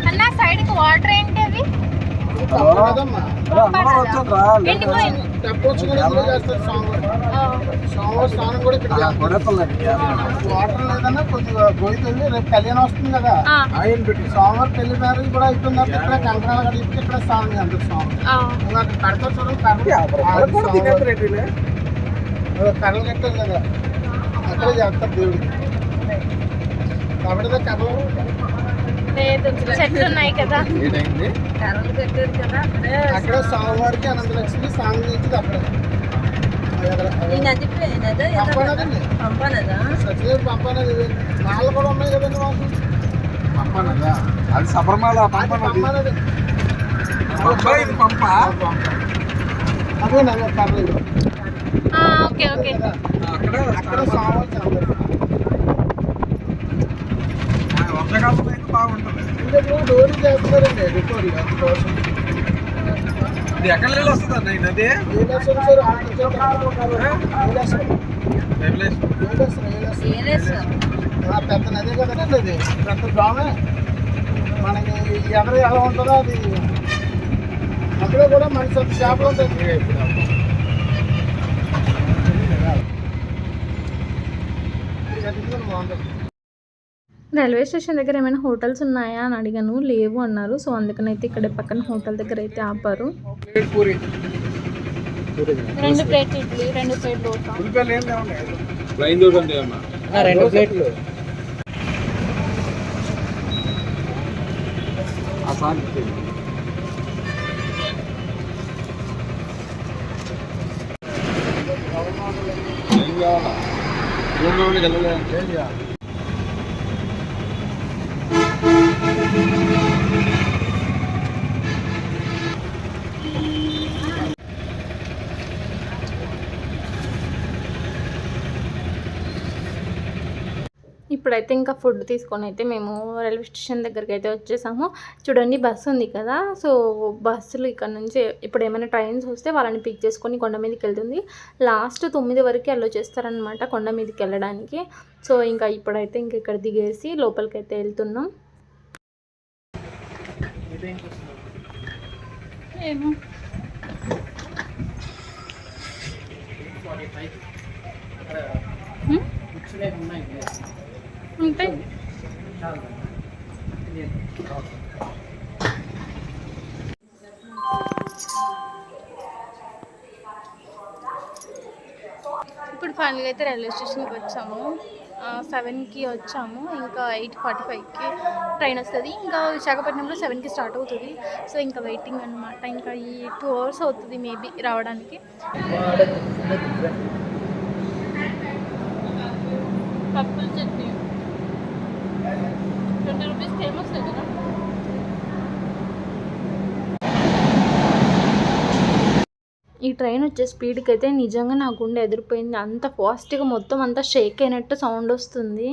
అన్న సైడ్కి వాటర్ ఏంటి అవి? కదమ్మా, సోమవారం స్నానం కూడా ఇక్కడ వాటర్ లేదన్నా కొద్దిగా గోయితుంది. రేపు కళ్యాణం వస్తుంది కదా, సోమవారం పెళ్లి మ్యారేజ్ కూడా అయిపోయిన తర్వాత ఇక్కడ కంకణాలు కడిగితే ఇక్కడ స్నానం చేస్తారు. సోమవారం కడతా చూడండి, కర్రలు కట్టారు కదా అక్కడ చేస్తారు దేవుడికి. కాబట్టి కర్రలు చెట్లు ఉన్నాయి కదా, కర్రలు కట్టారు కదా అక్కడ సోమవారికి అనంతలక్ష్మి స్నానం చేసింది. అక్కడ పంపనదండి, పంపనదా? సచివ పంపనది. నాళ్ళు కూడా ఉన్నాయి కదండి మాకు. పంపనదా? అది సబర్మాల పంపనది. పంప అదే నల్ల పర్లేదు. Okay okay. అక్కడ సోమవారం చేస్తారు. వర్షాకాలం అయితే బాగుంటుంది. ఇంకా డోరీ చేస్తున్నారండి, డోరీ అందుకోసం. ఇది ఎక్కడ నీళ్ళు వస్తుందండి? ఈ నది పెద్ద నది కదండి. అది పెద్ద గ్రామే. మనకి ఎదురు ఎలా ఉంటుందో అది అందులో కూడా మంచి చేపలు ఉంటాయి. బాగుంటుంది. రైల్వే స్టేషన్ దగ్గర ఏమైనా హోటల్స్ ఉన్నాయా అని అడిగాను, లేవు అన్నారు. సో అందుకనైతే ఇక్కడ పక్కన హోటల్ దగ్గర అయితే ఆపారు. 2 ప్లేట్ ఇడ్లీ, 2 ప్లేట్ దోశ. 2 ప్లేట్లు. ఇప్పుడైతే ఇంకా ఫుడ్ తీసుకొని అయితే మేము రైల్వే స్టేషన్ దగ్గరికి అయితే వచ్చేసాము. చూడండి బస్సు ఉంది కదా, సో బస్సులు ఇక్కడ నుంచి ఇప్పుడు ఏమైనా ట్రైన్స్ వస్తే వాళ్ళని పిక్ చేసుకొని కొండ మీదకి వెళ్తుంది. లాస్ట్ 9 వరకు అలో చేస్తారనమాట కొండ మీదకి వెళ్ళడానికి. సో ఇంకా ఇప్పుడైతే ఇంక ఇక్కడ దిగేసి లోపలికి అయితే వెళ్తున్నాం. ఏమో ఉంటాయి. ఇప్పుడు ఫైనల్గా అయితే రైల్వే స్టేషన్కి వచ్చాము. 7కి వచ్చాము. ఇంకా 8:45కి ట్రైన్ వస్తుంది. ఇంకా విశాఖపట్నంలో 7కి స్టార్ట్ అవుతుంది. సో ఇంకా వెయిటింగ్ అనమాట. ఇంకా ఈ 2 hours అవుతుంది మేబీ రావడానికి. పప్పుల చట్నీ 20 రూపీస్ ఫేమస్ కదా. ఈ ట్రైన్ వచ్చే స్పీడ్కి అయితే నిజంగా నా గుండె ఎదిరిపోయింది. అంత ఫాస్ట్గా మొత్తం అంతా షేక్ అయినట్టు సౌండ్ వస్తుంది.